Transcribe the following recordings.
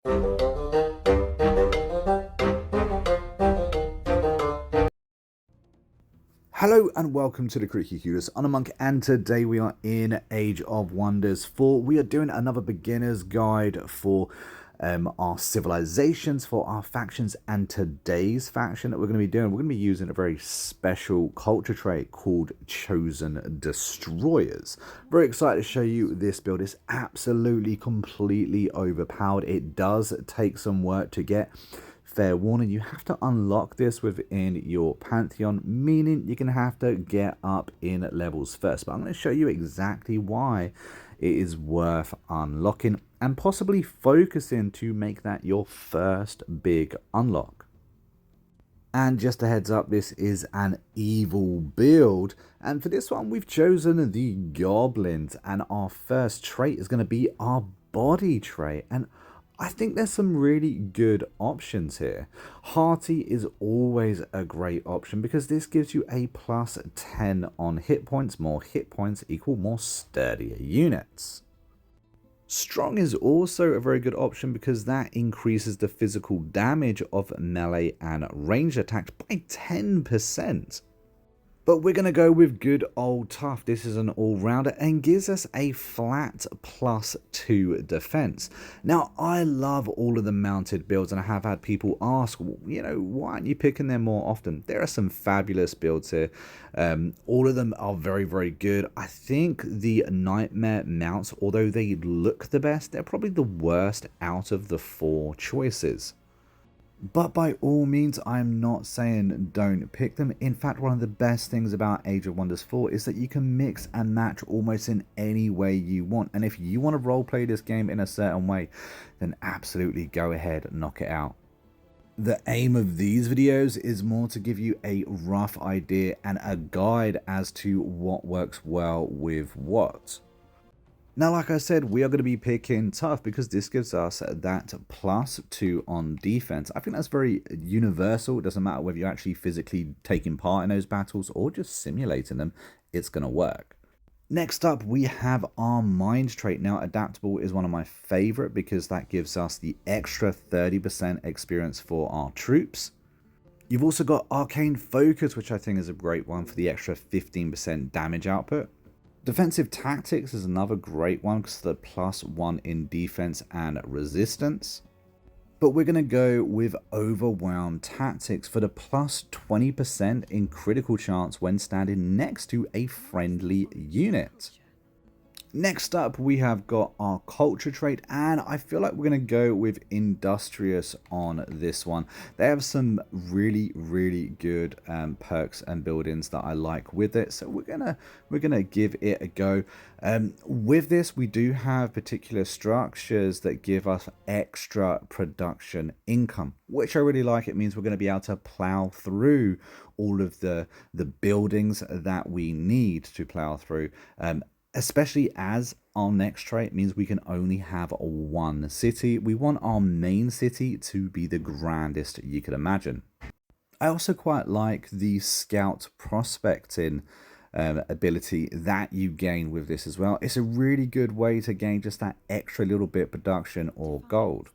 Hello and welcome to the Critically Clueless. I'm a monk, and today we are in Age of Wonders 4. We are doing another beginner's guide for our civilizations, for our factions, and today's faction that we're going to be doing, we're going to be using a very special culture trait called Choosen Destroyers. Very excited to show you this build. It's absolutely completely overpowered. It does take some work to get. Fair warning, you have to unlock this within your pantheon, meaning you're going to have to get up in levels first. But I'm going to show you exactly why it is worth unlocking and possibly focusing to make that your first big unlock. And just a heads up, this is an evil build, and for this one we've chosen the Goblins, and our first trait is going to be our body trait. And I think there's some really good options here. Hearty is always a great option because this gives you a plus 10 on hit points. More hit points equal more sturdier units. Strong is also a very good option because that increases the physical damage of melee and ranged attacks by 10%. But we're going to go with good old tough. This is an all-rounder and gives us a flat +2 defense. Now, I love all of the mounted builds, and I have had people ask, you know, why aren't you picking them more often? There are some fabulous builds here. All of them are very, very good. I think the Nightmare mounts, although they look the best, they're probably the worst out of the 4 choices. But by all means, I'm not saying don't pick them. In fact, one of the best things about Age of Wonders 4 is that you can mix and match almost in any way you want. And if you want to roleplay this game in a certain way, then absolutely go ahead and knock it out. The aim of these videos is more to give you a rough idea and a guide as to what works well with what. Now, like I said, we are going to be picking tough because this gives us that +2 on defense. I think that's very universal. It doesn't matter whether you're actually physically taking part in those battles or just simulating them, it's going to work. Next up, we have our mind trait. Now, adaptable is one of my favorite because that gives us the extra 30% experience for our troops. You've also got arcane focus, which I think is a great one for the extra 15% damage output. Defensive tactics is another great one because of the +1 in defense and resistance. But we're going to go with overwhelmed tactics for the +20% in critical chance when standing next to a friendly unit. Next up, we have got our culture trait, and I feel like we're going to go with industrious on this one. They have some really, really good perks and buildings that I like with it, so we're gonna give it a go. With this, we do have particular structures that give us extra production income, which I really like. It means we're going to be able to plow through all of the buildings that we need to plow through. Especially as our next trait means we can only have one city. We want our main city to be the grandest you could imagine. I also quite like the scout prospecting ability that you gain with this as well. It's a really good way to gain just that extra little bit production or gold.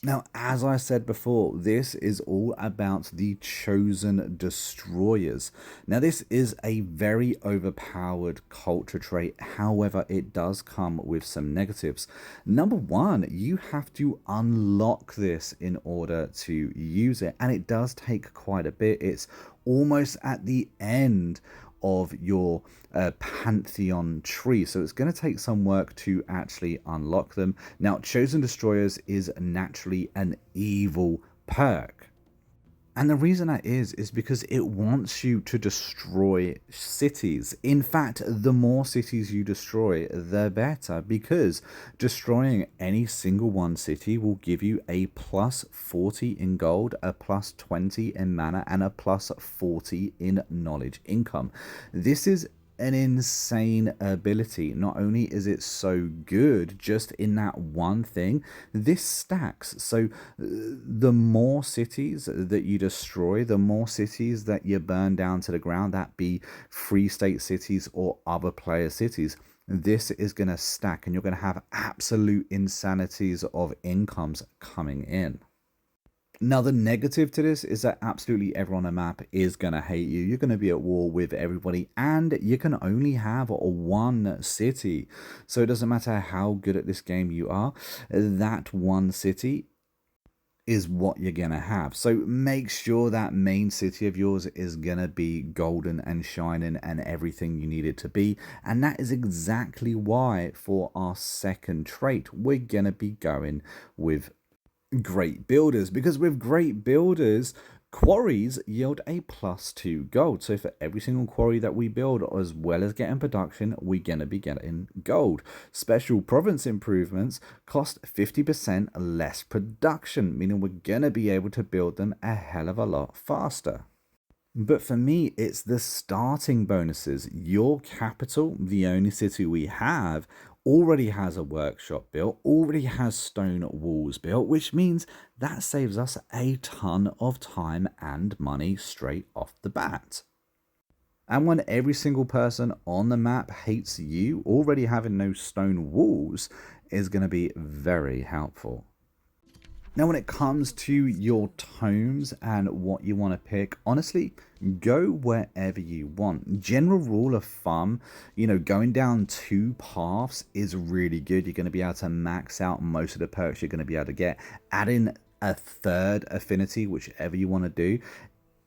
Now, as I said before, this is all about the Chosen Destroyers. Now, this is a very overpowered culture trait. However, it does come with some negatives. Number one, you have to unlock this in order to use it. And it does take quite a bit. It's almost at the end of your pantheon tree, so it's going to take some work to actually unlock them. Now, Chosen Destroyers is naturally an evil perk, and the reason that is because it wants you to destroy cities. In fact, the more cities you destroy, the better, because destroying any single one city will give you a +40 in gold, a +20 in mana, and a +40 in knowledge income. This is an insane ability. Not only is it so good just in that one thing, this stacks. So the more cities that you destroy, the more cities that you burn down to the ground, that be free state cities or other player cities, this is going to stack and you're going to have absolute insanities of incomes coming in. Now, the negative to this is that absolutely everyone on the map is going to hate you. You're going to be at war with everybody, and you can only have one city. So it doesn't matter how good at this game you are, that one city is what you're going to have. So make sure that main city of yours is going to be golden and shining and everything you need it to be. And that is exactly why for our second trait, we're going to be going with great builders, because with great builders, quarries yield a +2 gold. So for every single quarry that we build, as well as getting production, we're going to be getting gold. Special province improvements cost 50% less production, meaning we're going to be able to build them a hell of a lot faster. But for me, it's the starting bonuses. Your capital, the only city we have, already has a workshop built, already has stone walls built, which means that saves us a ton of time and money straight off the bat. And when every single person on the map hates you, already having no stone walls is going to be very helpful. Now, when it comes to your tomes and what you want to pick, honestly, go wherever you want. General rule of thumb, going down 2 paths is really good. You're going to be able to max out most of the perks you're going to be able to get. Adding a 3rd affinity, whichever you want to do,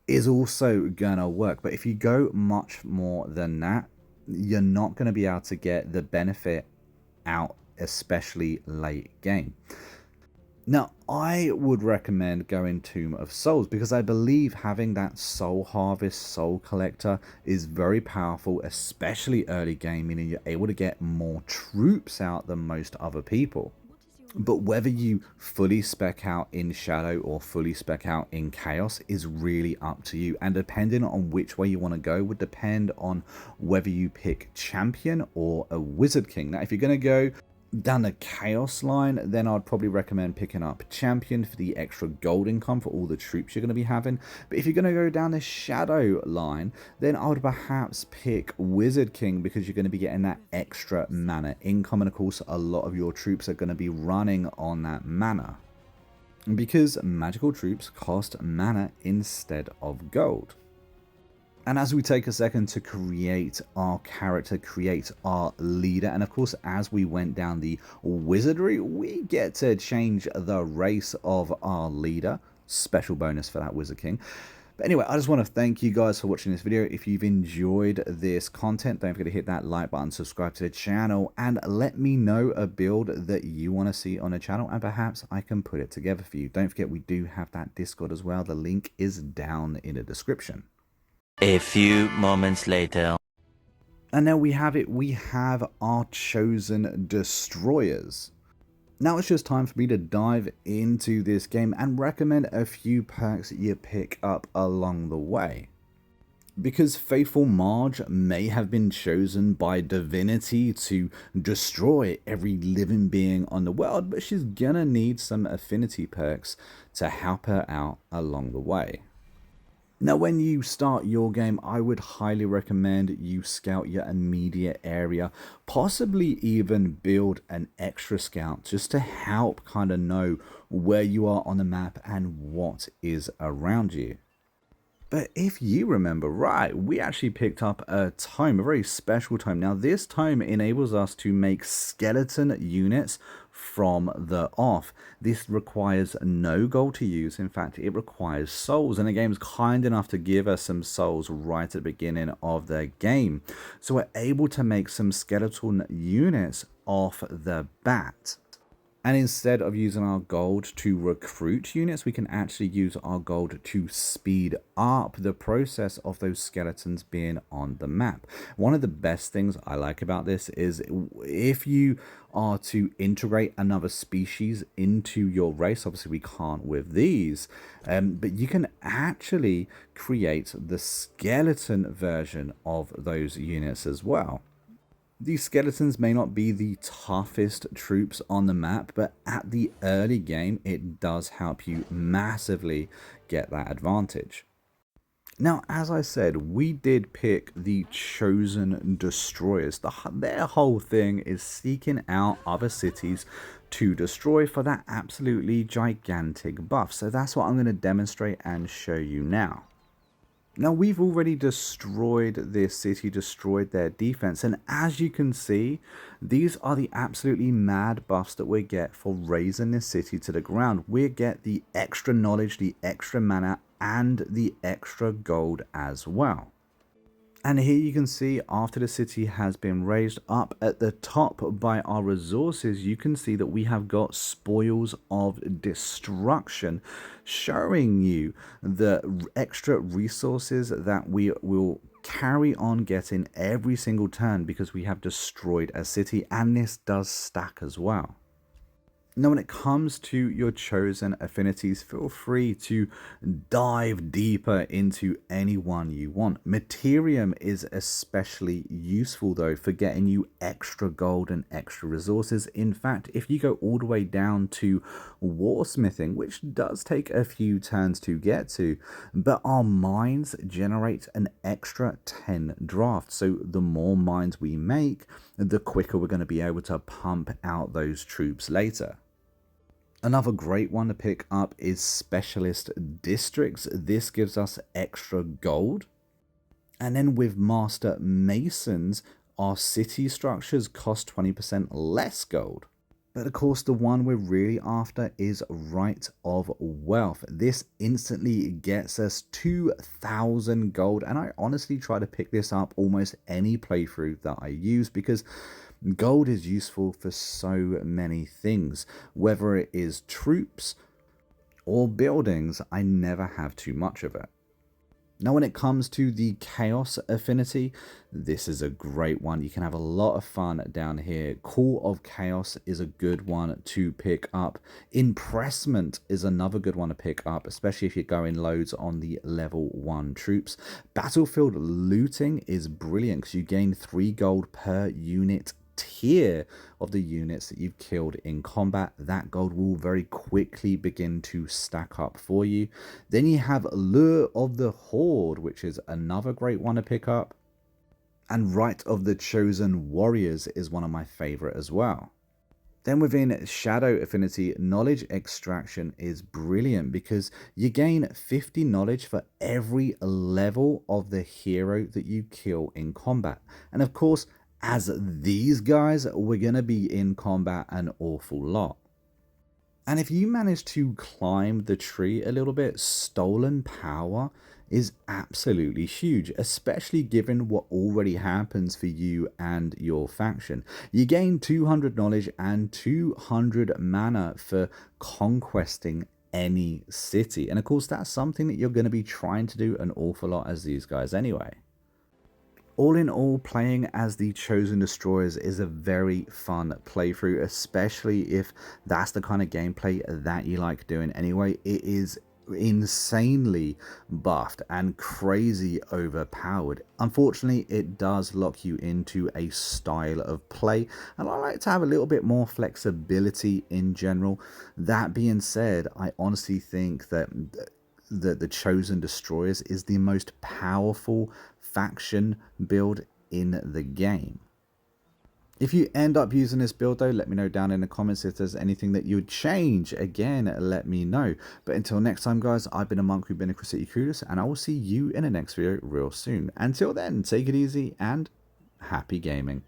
is also going to work. But if you go much more than that, you're not going to be able to get the benefit out, especially late game. Now, I would recommend going Tomb of Souls, because I believe having that soul harvest, soul collector is very powerful, especially early game, meaning you're able to get more troops out than most other people. But whether you fully spec out in Shadow or fully spec out in Chaos is really up to you. And depending on which way you want to go would depend on whether you pick Champion or a Wizard King. Now, if you're going to go down the Chaos line, then I'd probably recommend picking up Champion for the extra gold income for all the troops you're going to be having. But if you're going to go down the Shadow line, then I would perhaps pick Wizard King, because you're going to be getting that extra mana income, and of course a lot of your troops are going to be running on that mana, because magical troops cost mana instead of gold. And as we take a second to create our character, create our leader, and of course as we went down the wizardry, we get to change the race of our leader. Special bonus for that Wizard King. But anyway, I just want to thank you guys for watching this video. If you've enjoyed this content, don't forget to hit that like button, subscribe to the channel, and let me know a build that you want to see on the channel, and perhaps I can put it together for you. Don't forget, we do have that Discord as well. The link is down in the description. A few moments later. And now we have it. We have our chosen destroyers. Now it's just time for me to dive into this game and recommend a few perks that you pick up along the way. Because Faithful Marge may have been chosen by divinity to destroy every living being on the world, but she's gonna need some affinity perks to help her out along the way. Now, when you start your game, I would highly recommend you scout your immediate area, possibly even build an extra scout just to help kind of know where you are on the map and what is around you. But if you remember right, we actually picked up a tome, a very special tome. Now, this tome enables us to make skeleton units from the off. This requires no gold to use. In fact, it requires souls, and the game's kind enough to give us some souls right at the beginning of the game. So we're able to make some skeleton units off the bat. And instead of using our gold to recruit units, we can actually use our gold to speed up the process of those skeletons being on the map. One of the best things I like about this is if you are to integrate another species into your race, obviously we can't with these, but you can actually create the skeleton version of those units as well. These skeletons may not be the toughest troops on the map, but at the early game, it does help you massively get that advantage. Now, as I said, we did pick the Chosen Destroyers. Their whole thing is seeking out other cities to destroy for that absolutely gigantic buff. So that's what I'm going to demonstrate and show you now. Now, we've already destroyed this city, destroyed their defense, and as you can see, these are the absolutely mad buffs that we get for raising this city to the ground. We get the extra knowledge, the extra mana, and the extra gold as well. And here you can see after the city has been raised up at the top by our resources, you can see that we have got spoils of destruction, showing you the extra resources that we will carry on getting every single turn because we have destroyed a city, and this does stack as well. Now, when it comes to your chosen affinities, feel free to dive deeper into any one you want. Materium is especially useful, though, for getting you extra gold and extra resources. In fact, if you go all the way down to warsmithing, which does take a few turns to get to, but our mines generate an extra 10 drafts. So the more mines we make, the quicker we're going to be able to pump out those troops later. Another great one to pick up is Specialist Districts. This gives us extra gold. And then with Master Masons, our city structures cost 20% less gold. But of course, the one we're really after is Right of Wealth. This instantly gets us 2,000 gold. And I honestly try to pick this up almost any playthrough that I use because gold is useful for so many things. Whether it is troops or buildings, I never have too much of it. Now, when it comes to the Chaos Affinity, this is a great one. You can have a lot of fun down here. Call of Chaos is a good one to pick up. Impressment is another good one to pick up, especially if you're going loads on the level 1 troops. Battlefield Looting is brilliant because you gain 3 gold per unit tier of the units that you've killed in combat. That gold will very quickly begin to stack up for you. Then you have Lure of the Horde, which is another great one to pick up. And Right of the Chosen Warriors is one of my favorite as well. Then within Shadow Affinity, Knowledge Extraction is brilliant because you gain 50 knowledge for every level of the hero that you kill in combat. And of course, as these guys, we're going to be in combat an awful lot. And if you manage to climb the tree a little bit, Stolen Power is absolutely huge, especially given what already happens for you and your faction. You gain 200 knowledge and 200 mana for conquesting any city. And of course, that's something that you're going to be trying to do an awful lot as these guys anyway. All in all, playing as the Chosen Destroyers is a very fun playthrough, especially if that's the kind of gameplay that you like doing anyway. It is insanely buffed and crazy overpowered. Unfortunately, it does lock you into a style of play, and I like to have a little bit more flexibility in general. That being said, I honestly think that the Chosen Destroyers is the most powerful faction build in the game. If you end up using this build though, let me know down in the comments if there's anything that you would change. Again, let me know. But until next time guys, I've been a monk who's been a Critically Clueless, and I will see you in the next video real soon. Until then, take it easy and happy gaming.